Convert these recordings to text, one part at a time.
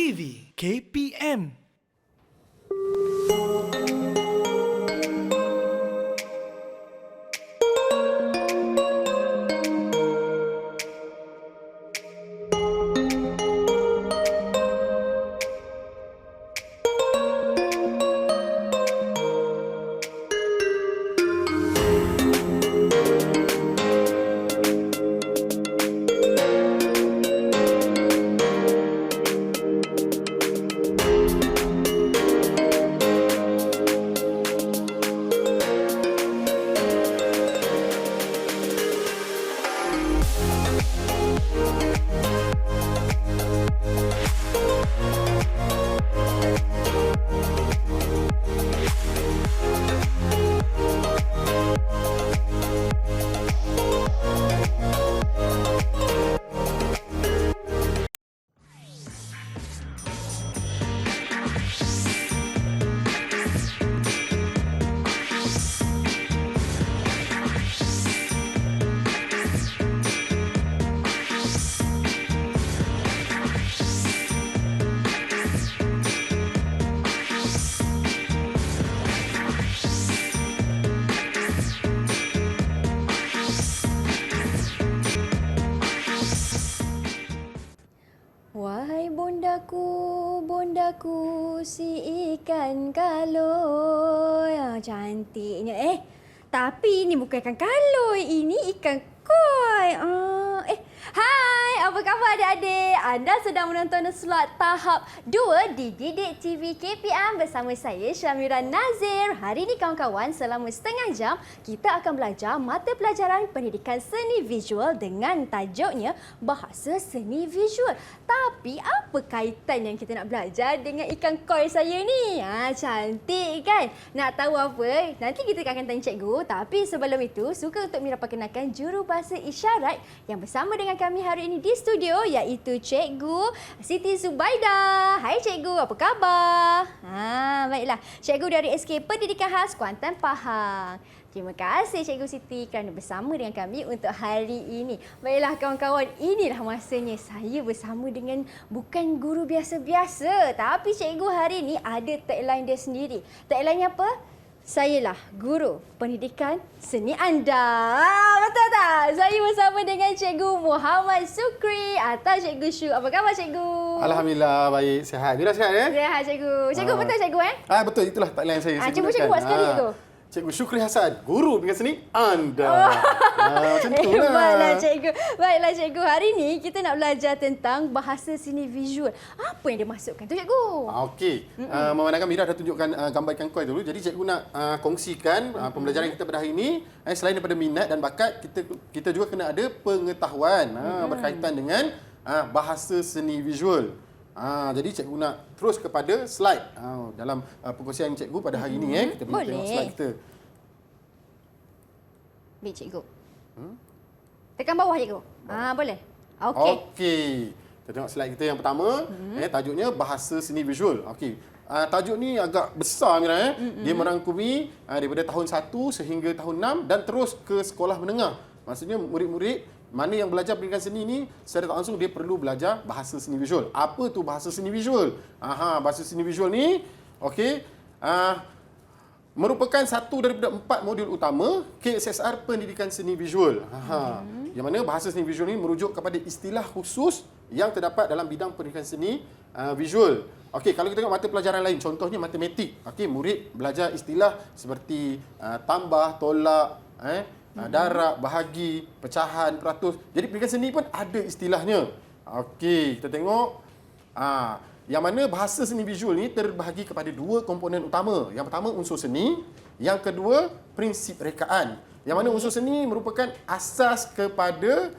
TV KPM. Wahai bondaku, si ikan kaloi. Cantiknya. Tapi ini bukan ikan kaloi, ini ikan koi. Hai, apa khabar adik-adik? Anda sedang menonton slot tahap 2 di Didik TV KPM bersama saya Syamira Nazir. Hari ini kawan-kawan, selama setengah jam kita akan belajar mata pelajaran pendidikan seni visual dengan tajuknya Bahasa Seni Visual. Tapi apa kaitan yang kita nak belajar dengan ikan koi saya ni? Cantik kan? Nak tahu apa? Nanti kita akan tanya cikgu. Tapi sebelum itu, suka untuk Mira perkenalkan jurubahasa isyarat yang bersama dengan kami hari ini di studio, iaitu Cikgu Siti Zubaidah. Hai Cikgu, apa khabar? Baiklah. Cikgu dari SK Pendidikan Khas Kuantan, Pahang. Terima kasih Cikgu Siti kerana bersama dengan kami untuk hari ini. Baiklah kawan-kawan, inilah masanya saya bersama dengan bukan guru biasa-biasa. Tapi cikgu hari ini ada tagline dia sendiri. Tagline apa? Sayalah guru pendidikan seni anda. Betul tak? Saya bersama dengan Cikgu Muhammad Sukri atau Cikgu Syu. Apa khabar Cikgu? Alhamdulillah, baik. Sihat. Mira sihat ya? Sihat Cikgu. Cikgu betul Cikgu Betul, itulah tagline saya. Cuba Cikgu buat sekali Cikgu. Cikgu Syukri Hasan, guru pendidikan seni anda. Macam tu lah. Baiklah Cikgu. Baiklah Cikgu, hari ni kita nak belajar tentang bahasa seni visual. Apa yang dia masukkan tu Cikgu? Okey. Memandangkan Mira dah tunjukkan gambar ikan koi dulu. Jadi cikgu nak kongsikan pembelajaran kita pada hari ini. Selain daripada minat dan bakat, kita juga kena ada pengetahuan berkaitan dengan bahasa seni visual. Jadi cikgu nak terus kepada slide dalam perkongsian cikgu pada hari ini. Kita boleh tengok slide kita. Baik cikgu. Tekan bawah cikgu. Boleh. Okey. Okey. Kita tengok slide kita yang pertama. Tajuknya bahasa seni visual. Okey. Tajuk ni agak besar Mira. Dia merangkumi daripada tahun 1 sehingga tahun 6 dan terus ke sekolah menengah. Maksudnya murid-murid mana yang belajar pendidikan seni ni secara tak langsung dia perlu belajar bahasa seni visual. Apa tu bahasa seni visual? Bahasa seni visual ni okey, merupakan satu daripada 4 modul utama KSSR Pendidikan Seni Visual. Yang mana bahasa seni visual ni merujuk kepada istilah khusus yang terdapat dalam bidang pendidikan seni visual. Okey, kalau kita tengok mata pelajaran lain, contohnya matematik. Okey, murid belajar istilah seperti tambah, tolak, darab, bahagi, pecahan, peratus. Jadi pendidikan seni pun ada istilahnya. Okey, kita tengok. Yang mana bahasa seni visual ni terbahagi kepada 2 komponen utama. Yang pertama unsur seni, yang kedua prinsip rekaan. Yang mana unsur seni merupakan asas kepada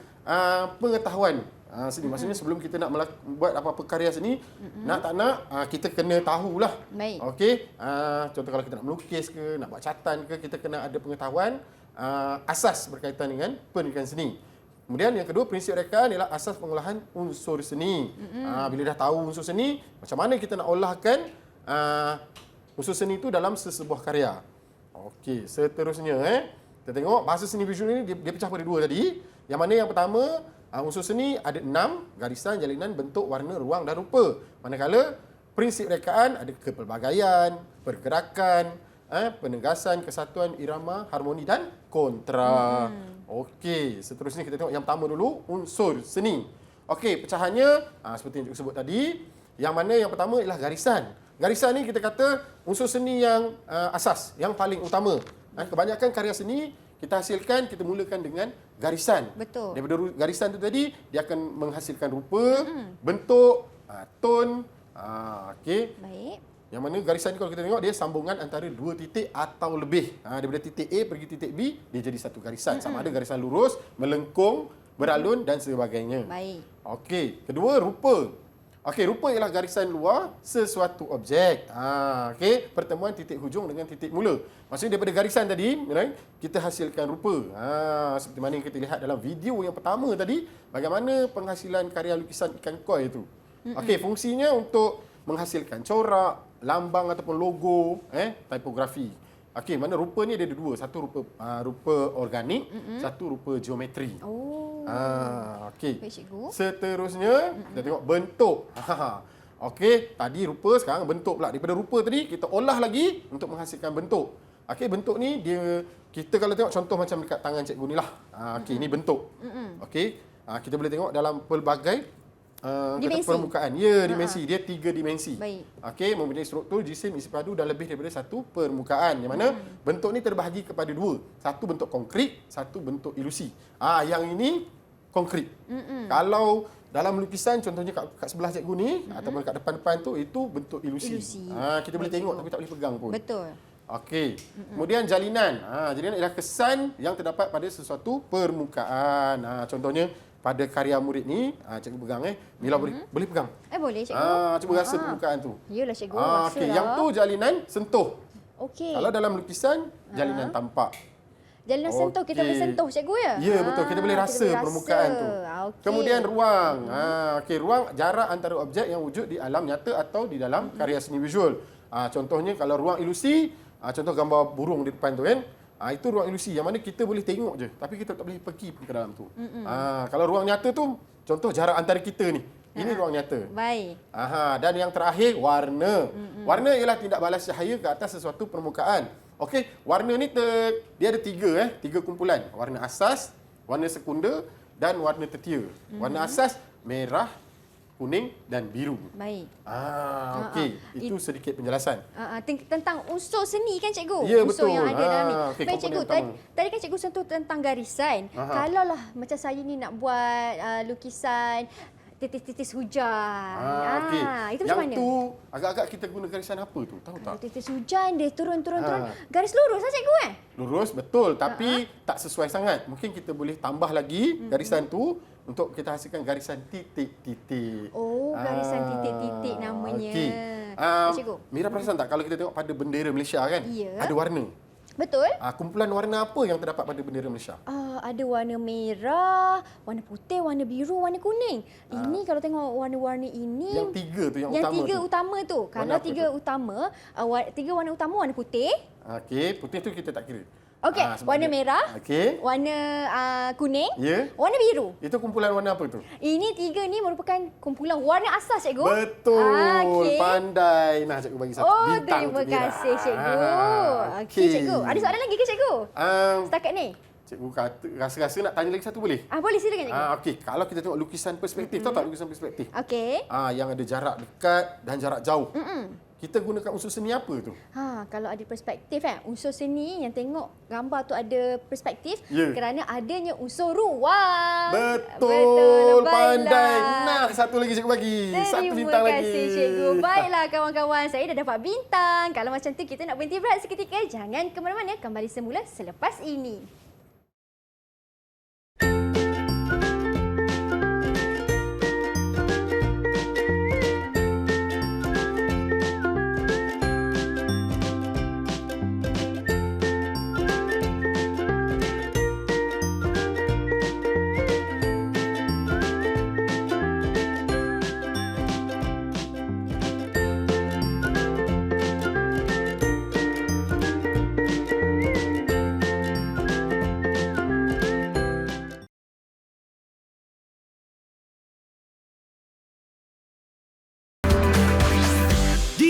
pengetahuan seni. Maksudnya sebelum kita nak buat apa-apa karya seni, nak tak nak kita kena tahulah. Okey, contoh kalau kita nak melukis ke, nak buat catatan ke, kita kena ada pengetahuan asas berkaitan dengan pendidikan seni. Kemudian yang kedua, prinsip rekaan ialah asas pengolahan unsur seni. Bila dah tahu unsur seni, macam mana kita nak olahkan unsur seni itu dalam sesebuah karya. Okey, seterusnya kita tengok bahasa seni visual ni dia pecah pada 2 tadi. Yang mana yang pertama, unsur seni ada 6, garisan, jalinan, bentuk, warna, ruang dan rupa. Manakala prinsip rekaan ada kepelbagaian, pergerakan, penegasan, kesatuan, irama, harmoni dan kontra. Okey, seterusnya kita tengok yang pertama dulu, unsur seni. Okey, pecahannya seperti yang cikgu sebut tadi, yang mana yang pertama ialah garisan. Garisan ni kita kata unsur seni yang asas, yang paling utama. Kebanyakan karya seni kita hasilkan, kita mulakan dengan garisan. Betul. Daripada garisan tu tadi, dia akan menghasilkan rupa, bentuk, tone. Okey. Baik. Yang mana garisan ni kalau kita tengok, dia sambungan antara dua titik atau lebih. Daripada titik A pergi titik B, dia jadi satu garisan. Sama ada garisan lurus, melengkung, beralun dan sebagainya. Baik. Okey. Kedua, rupa. Okey, rupa ialah garisan luar sesuatu objek. Okey, pertemuan titik hujung dengan titik mula. Maksudnya daripada garisan tadi, kita hasilkan rupa. Seperti mana yang kita lihat dalam video yang pertama tadi, bagaimana penghasilan karya lukisan ikan koi itu. Okey, fungsinya untuk menghasilkan corak, lambang ataupun logo, tipografi. Okey, mana rupa ni ada dua. Satu rupa organik, satu rupa geometri. Oh. Okey. Baik, cikgu. Seterusnya, kita tengok bentuk. Okey, tadi rupa, sekarang bentuk pula. Daripada rupa tadi, kita olah lagi untuk menghasilkan bentuk. Okey, bentuk ni kita kalau tengok contoh macam dekat tangan cikgu ni lah. Okey, ini bentuk. Okey, kita boleh tengok dalam pelbagai Dimensi. permukaan. Ya, dimensi. Dia 3 dimensi. Baik. Okey, mempunyai struktur, jisim, isi padu dan lebih daripada satu permukaan. Yang mana bentuk ni terbahagi kepada dua. Satu bentuk konkret, satu bentuk ilusi. Yang ini konkret. Kalau dalam lukisan, contohnya kat sebelah cikgu ni, ataupun kat depan-depan tu, itu bentuk ilusi. Kita boleh tengok tapi tak boleh pegang pun. Betul. Okey. Kemudian jalinan. Jalinan ialah kesan yang terdapat pada sesuatu permukaan. Contohnya, pada karya murid ni, cikgu pegang Mila boleh pegang. Boleh, cikgu. Cuba rasa permukaan tu. Yalah, cikgu. Rasa Okey, lah. yang tu jalinan sentuh. Okey. Kalau dalam lukisan, jalinan tampak. Jalinan sentuh, kita boleh sentuh, cikgu ya? Ya, betul. Kita boleh rasa permukaan tu. Okey. Kemudian ruang. Okey, ruang jarak antara objek yang wujud di alam nyata atau di dalam karya seni visual. Contohnya kalau ruang ilusi, contoh gambar burung di depan tu kan. Itu ruang ilusi yang mana kita boleh tengok je, tapi kita tak boleh pergi pun ke dalam tu. Kalau ruang nyata tu, contoh jarak antara kita ni. Ini ruang nyata. Baik. Dan yang terakhir, warna. Warna ialah tindak balas cahaya ke atas sesuatu permukaan. Okey, warna ni dia ada tiga kumpulan. Warna asas, warna sekunder dan warna tertier. Warna asas merah, kuning dan biru. Baik. Okey. Itu sedikit penjelasan. Tentang unsur seni kan, cikgu? Ya, unsur betul. yang ada dalam ni. Okey, Baik, cikgu. komponen Tadi kan cikgu sentuh tentang garisan. Kalau lah macam saya ni nak buat lukisan titis-titis hujan. Okey. Itu macam mana? Yang tu agak-agak kita guna garisan apa tu? Tahu tak? Titis hujan dia turun. Garis lurus lah, cikgu Lurus, betul. Tapi tak sesuai sangat. Mungkin kita boleh tambah lagi garisan tu untuk kita hasilkan garisan titik-titik. Oh, garisan titik-titik namanya. Okey. Cikgu. Mira perasan tak kalau kita tengok pada bendera Malaysia kan? Ya. Ada warna. Betul? Kumpulan warna apa yang terdapat pada bendera Malaysia? Ada warna merah, warna putih, warna biru, warna kuning. Ini kalau tengok warna-warna ini... Yang tiga tu, yang Yang utama tiga tu. utama tu. Kalau apa tiga tu? utama, tiga warna utama warna putih. Okey, putih tu kita tak kira. Okey, sebab warna dia- merah, Okey. warna kuning, Ya. warna biru. Itu kumpulan warna apa tu? Ini tiga ni merupakan kumpulan warna asas, cikgu. Betul. Okey. Pandai. Nah, cikgu bagi satu Oh, bintang terima untuk Mira. kasih, cikgu. Okey, cikgu. Ada soalan lagi ke, cikgu? Setakat ni? Cikgu kata rasa-rasa nak tanya lagi satu boleh? Boleh, silakan, cikgu. Okey, kalau kita tengok lukisan perspektif, tahu tak lukisan perspektif? Okey. Yang ada jarak dekat dan jarak jauh. Kita gunakan unsur seni apa tu? Kalau ada perspektif unsur seni yang tengok gambar tu ada perspektif Ya. kerana adanya unsur ruang. Betul, Baiklah. pandai. Nah, satu lagi cikgu bagi. Satu bintang Terima lagi. kasih, cikgu. Baiklah, kawan-kawan. Saya dah dapat bintang. Kalau macam tu kita nak berhenti berehat seketika. Jangan ke mana-mana. Kembali semula selepas ini.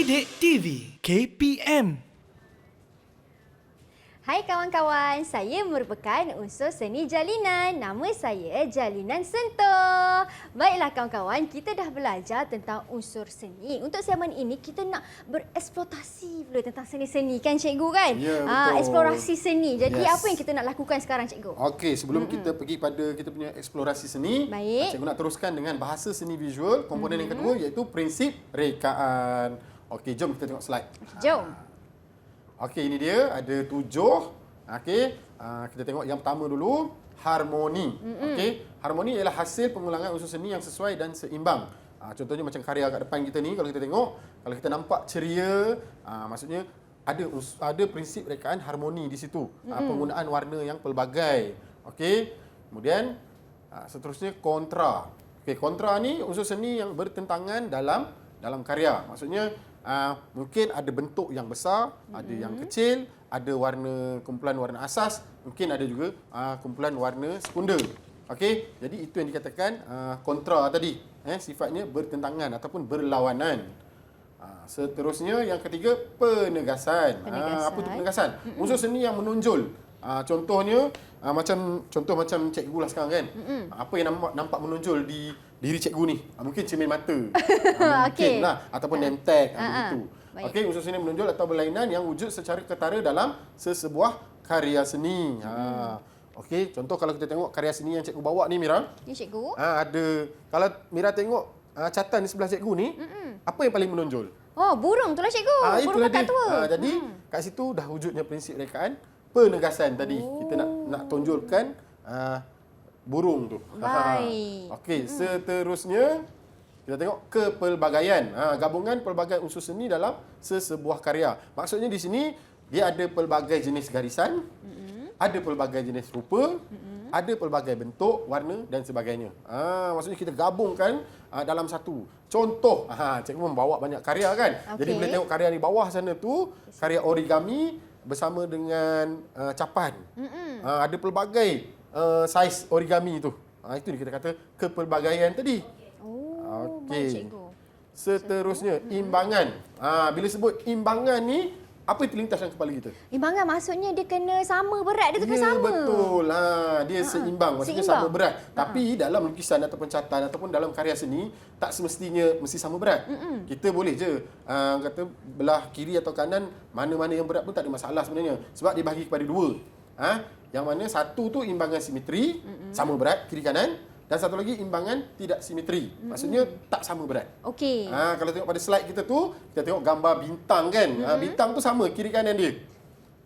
Didik TV KPM. Hai kawan-kawan, saya merupakan unsur seni jalinan. Nama saya Jalinan Sentuh. Baiklah kawan-kawan, kita dah belajar tentang unsur seni. Untuk segmen ini kita nak bereksploitasi pula tentang seni-seni kan cikgu kan? Ya, betul. Eksplorasi seni. Jadi Yes. apa yang kita nak lakukan sekarang cikgu? Okey, sebelum kita pergi pada kita punya eksplorasi seni, Baik. cikgu nak teruskan dengan bahasa seni visual. Komponen yang kedua iaitu prinsip rekaan. Okey, jom kita tengok slide. Jom. Okey, ini dia ada 7. Okey, kita tengok yang pertama dulu, harmoni. Okey, harmoni ialah hasil pengulangan unsur seni yang sesuai dan seimbang. Contohnya macam karya kat depan kita ni, kalau kita tengok, kalau kita nampak ceria, maksudnya ada prinsip rekaan harmoni di situ. Penggunaan warna yang pelbagai. Okey, kemudian seterusnya kontra. Okey, kontra ni unsur seni yang bertentangan dalam karya. Maksudnya mungkin ada bentuk yang besar, ada yang kecil, ada kumpulan warna asas, mungkin ada juga kumpulan warna sekunda. Okey, jadi itu yang dikatakan kontra tadi. Sifatnya bertentangan ataupun berlawanan. Seterusnya yang ketiga, penegasan. Apa tu penegasan? Unsur seni yang menonjol. Contohnya macam cikgu lah sekarang kan. Apa yang nampak menonjol di diri cikgu ni? Mungkin cermin mata. Mungkin lah ataupun name tag begitu. Okey, unsur seni menonjol atau berlainan yang wujud secara ketara dalam sesebuah karya seni. Okey, contoh kalau kita tengok karya seni yang cikgu bawa ni Mira. Ya cikgu. Ada kalau Mira tengok catatan di sebelah cikgu ni, apa yang paling menonjol? Oh, burung tu lah cikgu. Burung Itulah kakak dia. tua. Jadi kat situ dah wujudnya prinsip rekaan penegasan tadi. Kita nak tonjolkan burung tu. Baik. Okey, seterusnya kita tengok kepelbagaian. Gabungan pelbagai unsur seni dalam sesebuah karya. Maksudnya di sini dia ada pelbagai jenis garisan, ada pelbagai jenis rupa, ada pelbagai bentuk, warna dan sebagainya. Maksudnya kita gabungkan dalam satu. Contoh, cikgu membawa banyak karya kan. Jadi boleh tengok karya di bawah sana tu, karya origami bersama dengan capan. Ada pelbagai saiz origami tu. Itu kita kata kepelbagaian tadi. Oh, Okey. baik cikgu. Seterusnya, imbangan. Bila sebut imbangan ni, apa yang terlintas dalam kepala kita? Imbangan maksudnya dia kena sama berat, dia tu kena sama. Betul. Dia seimbang, maksudnya Seimbang. sama berat. Tapi dalam lukisan ataupun catatan ataupun dalam karya seni, tak semestinya mesti sama berat. Kita boleh je kata belah kiri atau kanan, mana-mana yang berat pun tak ada masalah sebenarnya. Sebab dia bahagi kepada dua. Yang mana satu tu imbangan simetri, sama berat kiri kanan. Dan satu lagi imbangan tidak simetri. Maksudnya tak sama berat. Okey. Kalau tengok pada slide kita tu, kita tengok gambar bintang kan. Bintang tu sama kiri kanan dia.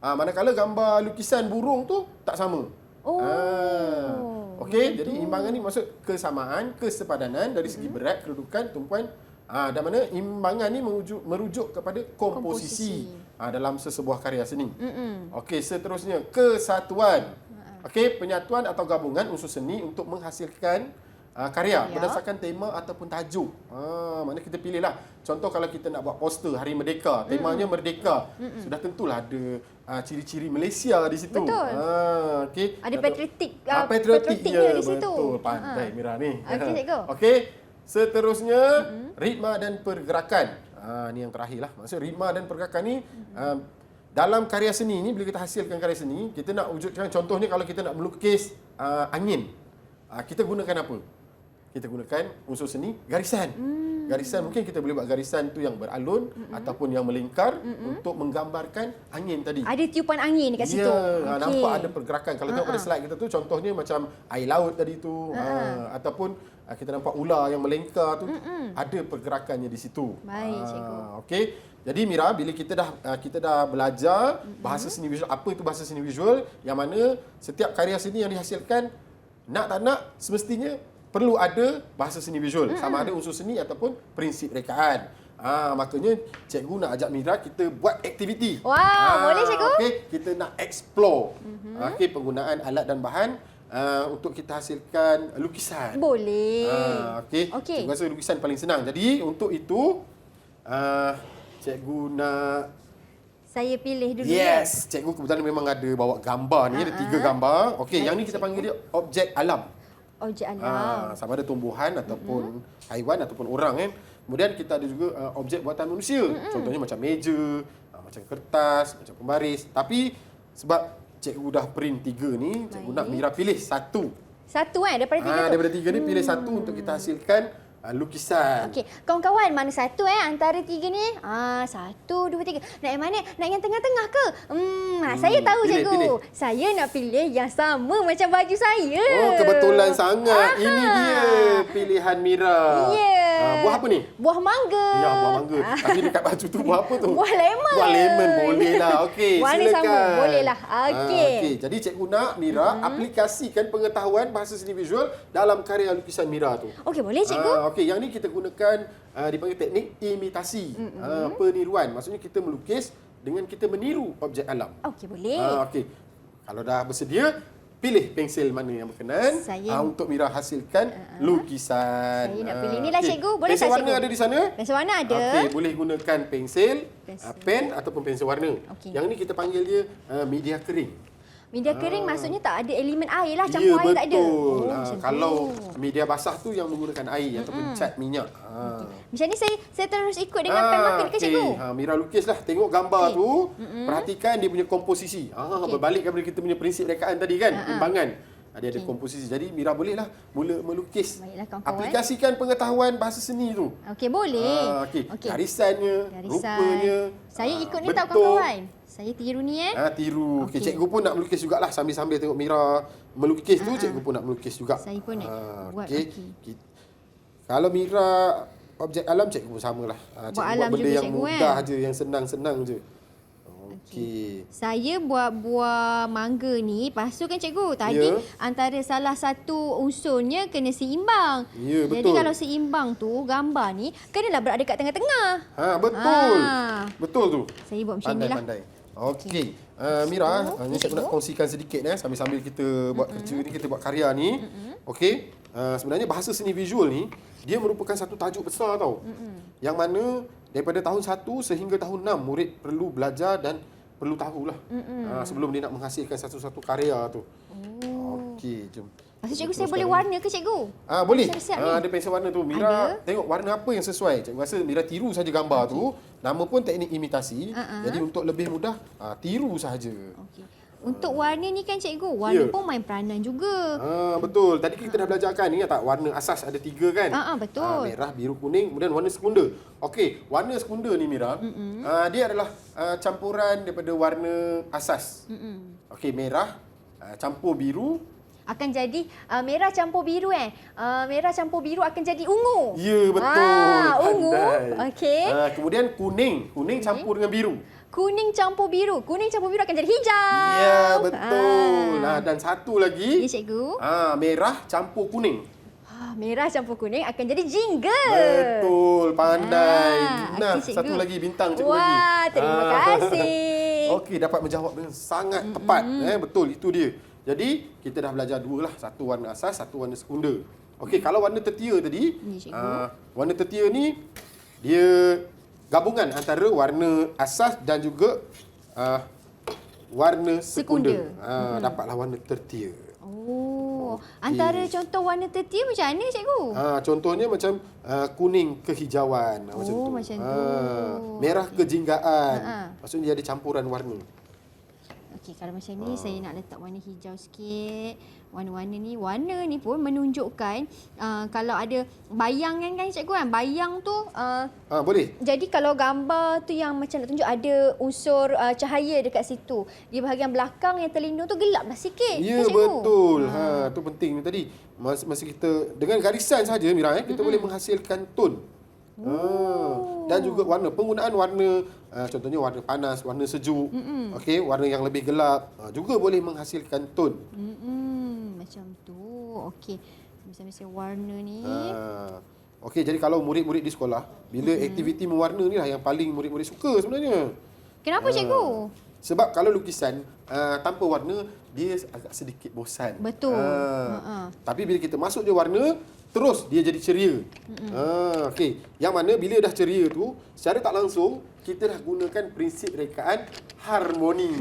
Manakala gambar lukisan burung tu tak sama. Okey, jadi imbangan ni maksud kesamaan, kesepadanan dari segi berat, kedudukan, tumpuan. Dan mana imbangan ni merujuk kepada komposisi dalam sesebuah karya seni. Okey, seterusnya kesatuan. Okey, penyatuan atau gabungan unsur seni untuk menghasilkan karya berdasarkan tema ataupun tajuk. Mana kita pilihlah. Contoh kalau kita nak buat poster Hari Merdeka, temanya Merdeka. Sudah tentulah ada ciri-ciri Malaysia di situ. Betul. Okey. Ada patriotik patriotiknya di situ. Betul, pandai Mira ni. Okey cikgu. Okey. Seterusnya ritma dan pergerakan. Ni yang terakhirlah. Maksud ritma dan pergerakan ni dalam karya seni ni, bila kita hasilkan karya seni, kita nak wujudkan, contohnya kalau kita nak melukis angin, kita gunakan apa? Kita gunakan unsur seni garisan. Garisan mungkin kita boleh buat garisan tu yang beralun ataupun yang melingkar untuk menggambarkan angin tadi. Ada tiupan angin dekat situ. Ya, nampak ada pergerakan. Kalau tengok pada slide kita tu, contohnya macam air laut tadi tu, ataupun kita nampak ular yang melingkar tu, ada pergerakannya di situ. Baik, cikgu. Okey. Jadi Mira, bila kita dah belajar bahasa seni visual, apa itu bahasa seni visual, yang mana setiap karya seni yang dihasilkan, nak tak nak semestinya perlu ada bahasa seni visual, sama ada unsur seni ataupun prinsip rekaan. Makanya cikgu nak ajak Mira kita buat aktiviti. Boleh cikgu? Okey, kita nak explore penggunaan alat dan bahan untuk kita hasilkan lukisan. Boleh. Okey. Cikgu rasa lukisan paling senang. Jadi untuk itu cikgu nak Saya pilih dulu. Yes, cikgu kebetulan memang ada bawa gambar ni, ada 3 gambar. Okey, yang ni kita panggil dia objek alam. Objek alam. Sama ada tumbuhan ataupun haiwan ataupun orang kan. Kemudian kita ada juga objek buatan manusia. Contohnya macam meja, macam kertas, macam pembaris. Tapi sebab cikgu dah print 3 ni, cikgu nak Mira pilih satu. Satu daripada 3 tu. Daripada 3 ni pilih satu untuk kita hasilkan lukisan. Okey, kawan-kawan, mana satu antara 3 ni? 1, 2, 3. Nak yang mana? Nak yang tengah-tengah ke? Saya tahu pilih, cikgu. pilih. Saya nak pilih yang sama macam baju saya. Oh, kebetulan sangat. Ini dia pilihan Mira. Ya. Buah apa ni? Buah mangga. Ya, buah mangga. Tapi dekat baju tu buah apa tu? Buah lemon. Buah lemon boleh lah. Okey, Warna silakan. sama. Boleh lah. Okey. Okey, jadi cikgu nak Mira aplikasikan pengetahuan bahasa seni visual dalam karya lukisan Mira tu. Okey, boleh cikgu? Okey, yang ni kita gunakan dipanggil teknik imitasi. Peniruan. Maksudnya kita melukis dengan kita meniru objek alam. Okey, boleh. Okey. Kalau dah bersedia, pilih pensel mana yang berkenan untuk Mira hasilkan lukisan. Saya nak pilih ni lah cikgu. Boleh pensel tak warna cikgu? ada di sana? Pensel warna ada. Okey, boleh gunakan pensel, Pensel. pen ataupun pensel warna. Okey. Yang ni kita panggil dia media kering. Media kering maksudnya tak ada elemen air lah. Campur air tak ada. Betul. Macam Kalau tu. media basah tu yang menggunakan air ataupun cat minyak. Macam ni saya terus ikut dengan pen marker ke cikgu? Mira lukislah. Tengok gambar tu. Perhatikan dia punya komposisi. Berbalik kepada kita punya prinsip rekaan tadi kan. Timbangan. Dia ada komposisi. Jadi Mira bolehlah mula melukis. Baiklah, kawan-kawan. Aplikasikan pengetahuan bahasa seni tu. Okey, boleh. Okey. Okey. Garisannya, rupanya. Saya ikut ni bentuk. tak kawan-kawan. Saya tiru ni Tiru. Okey, Okey. cikgu pun nak melukis jugalah sambil-sambil tengok Mira melukis tu, cikgu pun nak melukis juga. Saya pun nak buat. Okey. Okey. Kalau Mira objek alam, cikgu pun samalah. Cikgu alam buat benda juga yang cikgu, mudah je, yang senang-senang je. Okey. Saya buat buah mangga ni, lepas tu kan cikgu, tadi Ya. antara salah satu unsurnya kena seimbang. Ya, Jadi betul. kalau seimbang tu, gambar ni kenalah berada kat tengah-tengah. Betul. Ah. Betul tu. Saya buat macam ni lah. Pandai-pandai. Okey. Mira, ni cikgu nak kongsikan sedikit sambil-sambil kita buat kerja ni, kita buat karya ni. Okey. Sebenarnya bahasa seni visual ni dia merupakan satu tajuk besar tau. Yang mana daripada tahun 1 sehingga tahun 6 murid perlu belajar dan perlu tahulah sebelum dia nak menghasilkan satu-satu karya tu. Okey, jom. Lepas tu cikgu, saya boleh warna ke cikgu? Boleh. Siap-siap ni. Ada pensel warna tu. Mira tengok warna apa yang sesuai. Cikgu rasa Mira tiru saja gambar tu. Nama pun teknik imitasi. Jadi untuk lebih mudah, tiru saja. Okey. Untuk warna ni kan cikgu, warna Ya. pun main peranan juga. Betul. Tadi kita dah belajarkan, ingat tak? Warna asas ada 3 kan? Betul. Merah, biru, kuning. Kemudian warna sekunder. Okey, warna sekunder ni Mira, dia adalah campuran daripada warna asas. Okey, merah campur biru. Akan jadi merah campur biru merah campur biru akan jadi ungu. Ya, betul. Ungu. Pandai. Okey. Kemudian kuning. Kuning campur dengan biru. Kuning campur biru. Kuning campur biru akan jadi hijau. Ya, betul. Dan satu lagi. Ya, cikgu. Merah campur kuning. Merah campur kuning akan jadi jingga. Betul, pandai. Nah, okey, cikgu. satu lagi bintang cikgu lagi. Wah, terima kasih. Okey, dapat menjawab dengan sangat tepat. Betul, itu dia. Jadi, kita dah belajar 2 lah. Satu warna asas, satu warna sekunder. Okey, kalau warna tertia tadi, Ya, cikgu. warna tertia ni, dia gabungan antara warna asas dan juga warna sekunder. Dapatlah warna tertia. Antara contoh warna tertia macam mana cikgu? Contohnya macam kuning kehijauan. Macam tu. Macam tu. Merah kejinggaan. Maksudnya dia ada campuran warna. Okey, kalau macam ni saya nak letak warna hijau sikit. Warna-warna ni pun menunjukkan kalau ada bayang kan cikgu kan? Bayang tu Boleh. jadi kalau gambar tu yang macam nak tunjuk ada unsur cahaya dekat situ. Di bahagian belakang yang terlindung tu gelaplah sikit. Ya, kan, cikgu? betul. Tu penting tadi. Masa kita dengan garisan saja Mira, kita boleh menghasilkan tone. Dan juga warna, penggunaan warna contohnya warna panas, warna sejuk. Okey, warna yang lebih gelap juga boleh menghasilkan tone. Macam tu. Okey. Misal-misal warna ni. Okey, jadi kalau murid-murid di sekolah, bila aktiviti mewarna ni lah yang paling murid-murid suka sebenarnya. Kenapa cikgu? Sebab kalau lukisan tanpa warna, dia agak sedikit bosan. Betul. Tapi bila kita masuk je warna, terus dia jadi ceria. Okey. Yang mana bila dah ceria tu, secara tak langsung kita dah gunakan prinsip rekaan harmoni.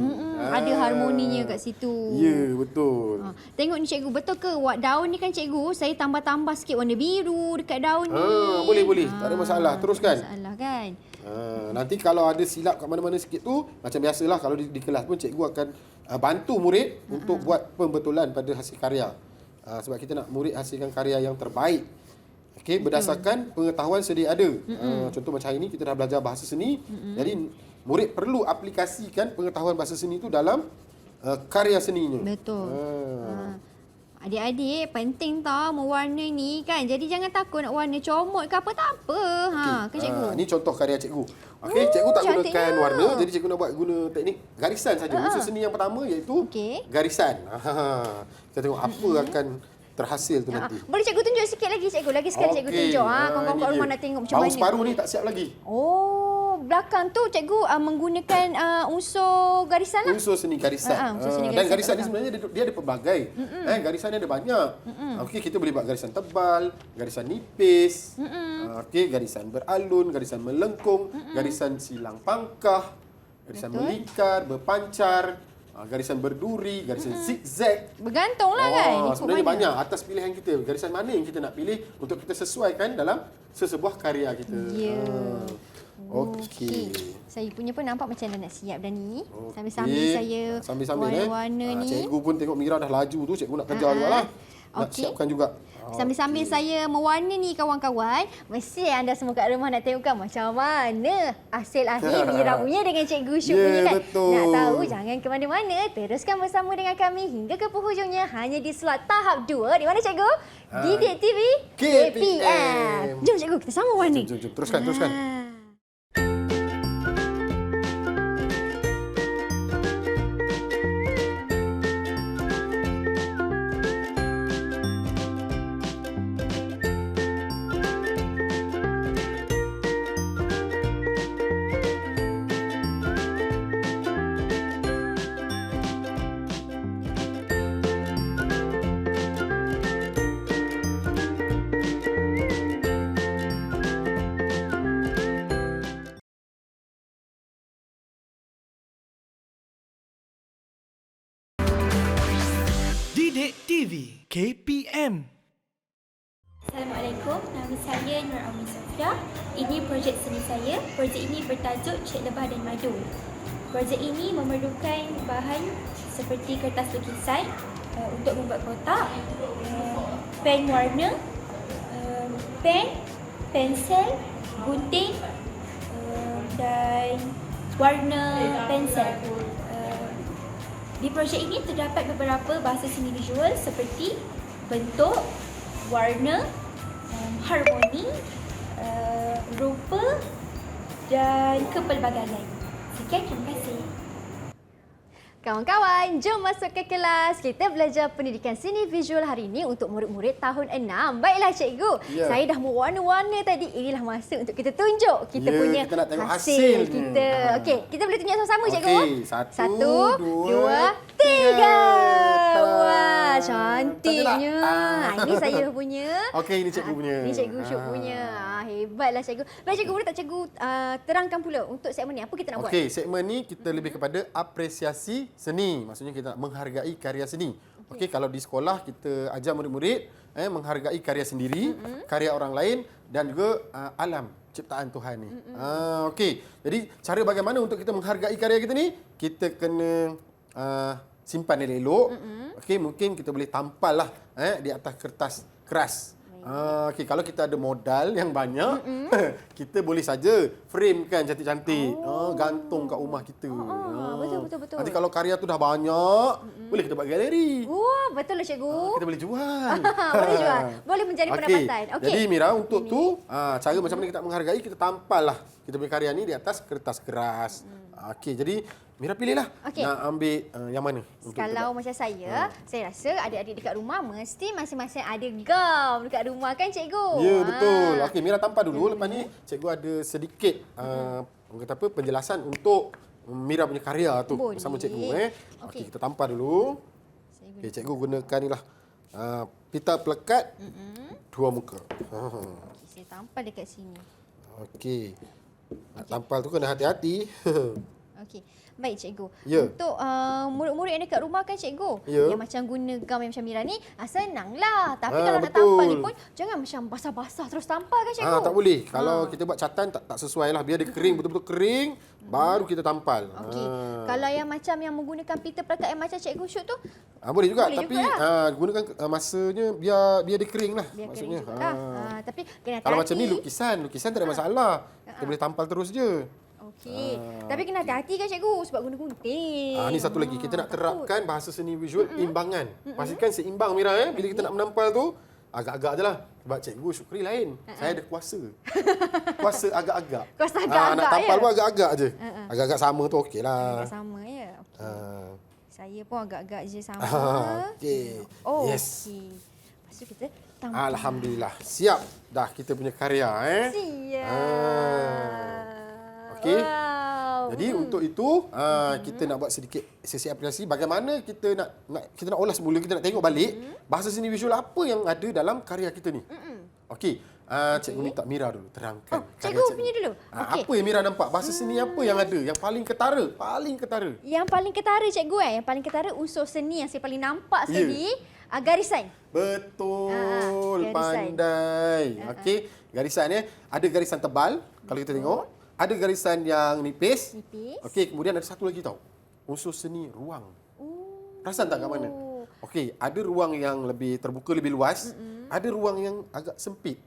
Ada harmoninya kat situ. Ya, betul. Tengok ni cikgu, betul ke daun ni kan cikgu, saya tambah-tambah sikit warna biru dekat daun ni. Boleh. Tak ada masalah. Teruskan. Masalah kan? Nanti kalau ada silap kat mana-mana sikit tu, macam biasalah kalau di kelas pun cikgu akan bantu murid untuk buat pembetulan pada hasil karya. Sebab kita nak murid hasilkan karya yang terbaik. Okey, berdasarkan pengetahuan sedia ada. Contoh macam hari ni kita dah belajar bahasa seni. Jadi murid perlu aplikasikan pengetahuan bahasa seni itu dalam karya seninya. Betul. Adik-adik penting tau mewarna ni kan. Jadi jangan takut nak warna comot ke apa tak apa. Ke cikgu? Ni contoh karya cikgu. Okey, cikgu tak gunakan warna, jadi cikgu nak guna teknik garisan saja. Unsur seni yang pertama iaitu garisan. Kita tengok apa akan terhasil tu nanti. Boleh cikgu tunjuk sikit lagi cikgu. Lagi sekali cikgu tunjuk. Kawan-kawan kat rumah nak tengok macam mana. Baru separuh ni tak siap lagi. Belakang tu cikgu menggunakan unsur garisan lah. Unsur seni garisan. Dan garisan ni sebenarnya dia ada pelbagai. Garisan ni ada banyak. Okey, kita boleh buat garisan tebal, garisan nipis, okey, garisan beralun, garisan melengkung, garisan silang pangkah, garisan melingkar, berpancar, garisan berduri, garisan zigzag. Bergantunglah kan. Sebenarnya banyak atas pilihan kita. Garisan mana yang kita nak pilih untuk kita sesuaikan dalam sesebuah karya kita. Okey. Saya punya pun nampak macam dah nak siap dah ni. Sambil-sambil saya warna-warna ni. Cikgu pun tengok Mira dah laju tu, cikgu nak kejar jugalah. Nak siapkan juga. Sambil-sambil saya mewarna ni kawan-kawan, mesti anda semua kat rumah nak tengokkan macam mana hasil akhir Mira punya dengan Cikgu Syuk punya kan. Betul. Nak tahu jangan ke mana-mana, teruskan bersama dengan kami hingga ke penghujungnya hanya di slot tahap 2. Di mana Cikgu? Didik TV KPM. Jom Cikgu, kita sama warna. Jom. Teruskan. Didik TV KPM. Assalamualaikum, nama saya Nur Amin Sofia. Ini projek seni saya. Projek ini bertajuk Cek Lebah dan Madu. Projek ini memerlukan bahan seperti kertas lukisan untuk membuat kotak, pen warna, pen, pensel, gunting dan warna pensel. Di projek ini terdapat beberapa bahasa seni visual seperti bentuk, warna, harmoni, rupa dan kepelbagaian. Sekian, terima kasih. Kawan-kawan, jom masuk ke kelas. Kita belajar pendidikan seni visual hari ini untuk murid-murid tahun 6. Baiklah cikgu, saya dah mewarna-warna tadi. Inilah masa untuk kita tunjuk kita punya kita nak tengok hasil hasilnya. kita. Okey, kita boleh tunjuk sama-sama cikgu. Okey, satu, dua, 3. Wah, cantiknya. Ini saya punya. Okey, ini cikgu punya. Ini Cikgu Syuk punya. Hebatlah cikgu. Baik cikgu, boleh tak cikgu terangkan pula untuk segmen ni apa kita nak buat? Okey, segmen ni kita lebih kepada apresiasi seni. Maksudnya kita nak menghargai karya seni. Okey, kalau di sekolah kita ajar murid-murid menghargai karya sendiri, karya orang lain dan juga alam ciptaan Tuhan ni. Okey. Jadi cara bagaimana untuk kita menghargai karya kita ni? Kita kena simpan elok-elok. Okey, mungkin kita boleh tampal lah di atas kertas keras. Okey, kalau kita ada modal yang banyak, kita boleh saja framekan cantik-cantik. Gantung kat rumah kita. Betul. Nanti kalau karya tu dah banyak, boleh kita buat galeri. Wah, betul lah cikgu. Kita boleh jual. Boleh jual. Boleh mencari pendapatan. Okey. Jadi Mira, untuk tu cara macam mana kita menghargai, kita tampal lah kita punya karya ni di atas kertas keras. Okey, jadi Mira pilihlah nak ambil yang mana. Kalau macam saya rasa adik-adik dekat rumah mesti masing-masing ada gam dekat rumah kan cikgu? Ya, betul. Okey, Mira tampal dulu. Lepas ni cikgu ada sedikit kata apa, penjelasan untuk Mira punya karya tu bersama cikgu. Okey, kita tampal dulu. Okey, cikgu gunakan ni lah. Pita pelekat dua muka. Saya tampal dekat sini. Okey. Nak tampal tu kena hati-hati. Okey. Baik cikgu. Ya. Untuk murid-murid yang dekat rumah kan cikgu, Ya. yang macam guna gam yang macam Mira ni, senanglah. Tapi kalau nak betul. tampal ni pun jangan macam basah-basah terus tampal kan cikgu. Tak boleh. Kalau kita buat catatan tak sesuai lah. Biar dia kering, betul-betul kering, baru kita tampal. Okey. Kalau yang macam yang menggunakan pita pelekat yang macam cikgu shoot tu, Boleh juga. Boleh Tapi jugalah. gunakan masanya biar dia kering lah. biar maksudnya. kering jugalah. Tapi kena hati-hati. Kalau macam ni lukisan tak ada masalah. Kita boleh tampal terus je. Okey. Tapi kena hati-hati kan cikgu sebab guna gunting. Ni satu lagi, kita nak terapkan bahasa seni visual imbangan. Pastikan seimbang Mira bila kita nak menampal tu agak-agak je lah. Sebab cikgu Syukri lain. Saya ada kuasa. Kuasa agak-agak. Kuasa agak-agak, nak tampal ya? pun agak-agak je. Agak-agak sama tu okey lah. Agak sama ya. Okey. Saya pun agak-agak je sama. Okey. Oh, Yes. okey. Lepas tu kita tampal. Alhamdulillah. Siap dah kita punya karya. Siap. Okey. Wow. Jadi untuk itu kita nak buat sedikit sesi aplikasi bagaimana kita nak ulas semula, kita nak tengok balik bahasa seni visual apa yang ada dalam karya kita ni. Okey. Cikgu minta Mira dulu terangkan. karya Cikgu punya dulu. Okey. Apa yang Mira nampak? Bahasa seni apa yang ada yang paling ketara? Paling ketara. Yang paling ketara cikgu yang paling ketara unsur seni yang saya paling nampak Ya. sekali, garisan. Betul, garisan. pandai. Okey, garisannya ada garisan tebal kalau kita tengok. Ada garisan yang nipis. Okey, kemudian ada satu lagi tau. Unsur seni ruang. Perasan tak kat mana? Okey, ada ruang yang lebih terbuka, lebih luas. Ada ruang yang agak sempit.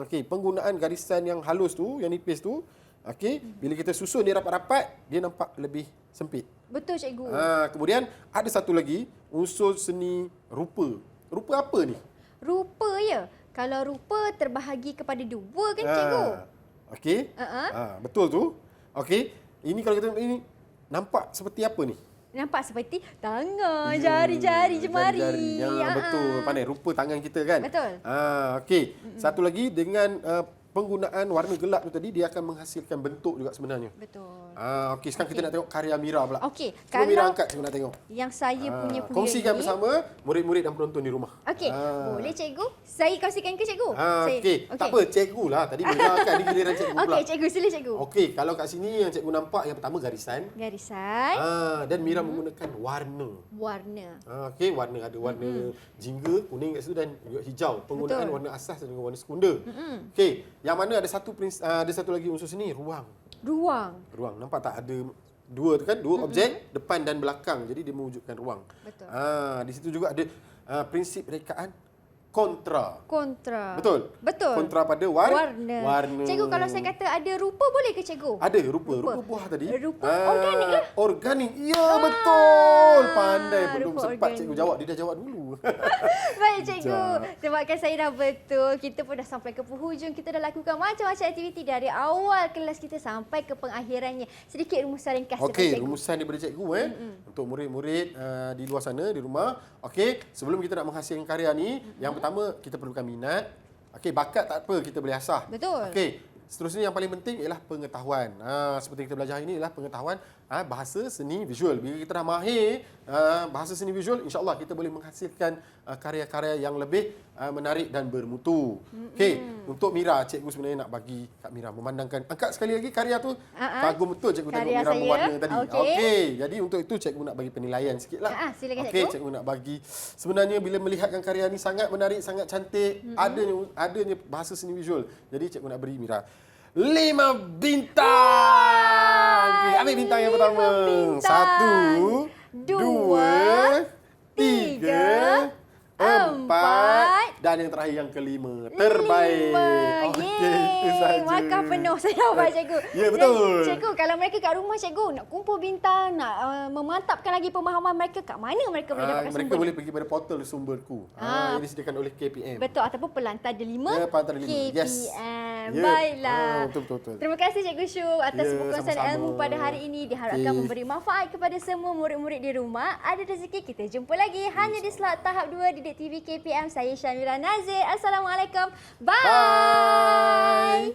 Okey, penggunaan garisan yang halus tu, yang nipis tu, okey, bila kita susun dia rapat-rapat, dia nampak lebih sempit. Betul cikgu. Kemudian ada satu lagi, unsur seni rupa. Rupa apa ni? Rupa ya. Kalau rupa terbahagi kepada dua kan cikgu? Okey. Betul tu. Okey. Ini kalau kita ini nampak seperti apa ni? Nampak seperti tangan, jari-jari, jemari. Jari-jari. Betul. Pandai rupa tangan kita kan? Betul. Okey. Satu lagi dengan penggunaan warna gelap tu tadi dia akan menghasilkan bentuk juga sebenarnya. Betul. Okey, sekarang kita nak tengok karya Mira pula. Okey, Cuba Mira kalau angkat cikgu nak tengok. yang saya punya Kongsikan ni. bersama murid-murid dan penonton di rumah. Okey, boleh cikgu? Saya kongsikan ke cikgu? Okey. Tak apa, cikgu lah. Tadi Mira angkat di giliran cikgu pula. Okey, cikgu sila cikgu. Okey, kalau kat sini yang cikgu nampak yang pertama garisan. Garisan, Dan Mira menggunakan warna. warna. Okey, warna ada warna jingga, kuning kat situ dan juga hijau. Penggunaan Betul. warna asas dan juga warna sekunda. Okey, yang mana ada satu lagi unsur sini, ruang. Ruang. Ruang. Nampak tak ada dua tu kan? Dua objek depan dan belakang. Jadi dia mewujudkan ruang. Betul. Di situ juga ada prinsip rekaan kontra. Kontra. Betul? Betul. Kontra pada warna. warna. Cikgu, kalau saya kata ada rupa boleh ke cikgu? Ada rupa buah tadi. Rupa organik lah. Organik. Ya, betul. Pandai. Belum rupa sempat organik. cikgu jawab. Dia dah jawab dulu. Baik cikgu. Sekejap. Sebabkan saya dah betul. Kita pun dah sampai ke penghujung. Kita dah lakukan macam-macam aktiviti dari awal kelas kita sampai ke pengakhirannya. Sedikit rumusan ringkas daripada Okey, cikgu. rumusan daripada cikgu untuk murid-murid di luar sana di rumah. Okey, sebelum kita nak menghasilkan karya ni, yang pertama kita perlukan minat. Okey, bakat tak apa, kita boleh asah. Betul. Okey, seterusnya yang paling penting ialah pengetahuan. Seperti kita belajar hari ini ialah pengetahuan bahasa seni visual. Bila kita dah mahir bahasa seni visual, insya-Allah kita boleh menghasilkan karya-karya yang lebih menarik dan bermutu. Okey, untuk Mira, cikgu sebenarnya nak bagi Kak Mira memandangkan. Angkat sekali lagi karya tu. Kagum betul cikgu tengok Karya Mira saya. mewarna tadi. Okey. Okey, jadi untuk itu cikgu nak bagi penilaian sikitlah. Silakan Okey, cikgu. cikgu nak bagi. Sebenarnya bila melihatkan karya ni sangat menarik, sangat cantik, adanya bahasa seni visual. Jadi cikgu nak beri Mira 5 bintang. Okey, ambil bintang yang pertama. 1, 2, 3, 4 dan yang terakhir yang kelima. Terbaik. Okey, itu saja. Makan penuh saya dapat cikgu. Ya, betul. Cikgu, kalau mereka kat rumah cikgu nak kumpul bintang, nak memantapkan lagi pemahaman mereka, kat mana mereka boleh dapatkan mereka sumber? boleh pergi pada portal sumberku. Yang disediakan oleh KPM. Betul, ataupun pelantar delima Ya, pelantar delima. KPM. Yes. Ya. Baiklah. Betul. Terima kasih Cikgu Syu atas Ya, perkongsian sama-sama. ilmu pada hari ini. Diharapkan Okey. memberi manfaat kepada semua murid-murid di rumah. Ada rezeki kita jumpa lagi hanya di slot tahap 2 Didik TV KPM. Saya Syamira Nazir. Assalamualaikum. Bye. Bye.